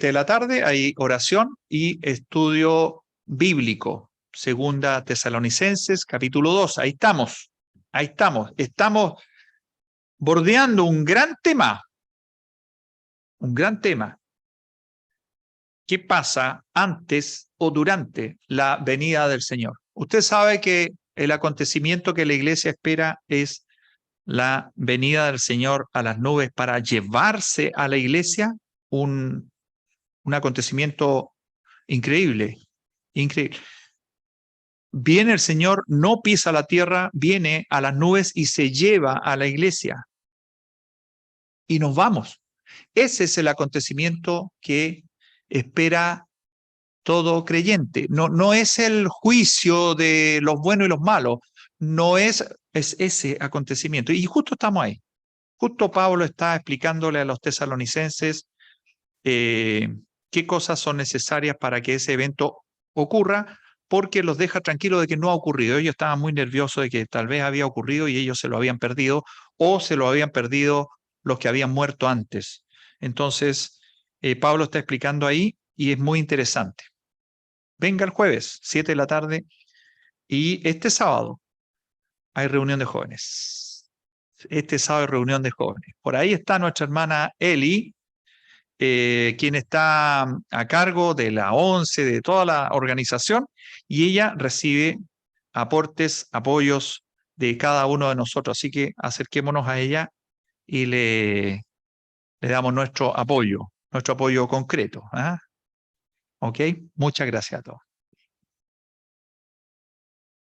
de la tarde. Hay oración y estudio bíblico. Segunda Tesalonicenses, capítulo 2. Ahí estamos. Ahí estamos. Estamos bordeando un gran tema. Un gran tema. ¿Qué pasa antes o durante la venida del Señor? Usted sabe que el acontecimiento que la iglesia espera es la venida del Señor a las nubes para llevarse a la iglesia, un acontecimiento increíble, increíble. Viene el Señor, no pisa la tierra, viene a las nubes y se lleva a la iglesia. Y nos vamos. Ese es el acontecimiento que espera todo creyente. No es el juicio de los buenos y los malos, no es ese acontecimiento. Y justo estamos ahí. Justo Pablo está explicándole a los tesalonicenses qué cosas son necesarias para que ese evento ocurra, porque los deja tranquilos de que no ha ocurrido. Ellos estaban muy nerviosos de que tal vez había ocurrido y ellos se lo habían perdido, o se lo habían perdido los que habían muerto antes. Entonces, Pablo está explicando ahí y es muy interesante. Venga el jueves, 7 de la tarde, y este sábado hay reunión de jóvenes. Este sábado hay reunión de jóvenes. Por ahí está nuestra hermana Eli, quien está a cargo de la ONCE, de toda la organización, y ella recibe aportes, apoyos de cada uno de nosotros. Así que acerquémonos a ella y le damos nuestro apoyo concreto. ¿Ah? ¿Ok? Muchas gracias a todos.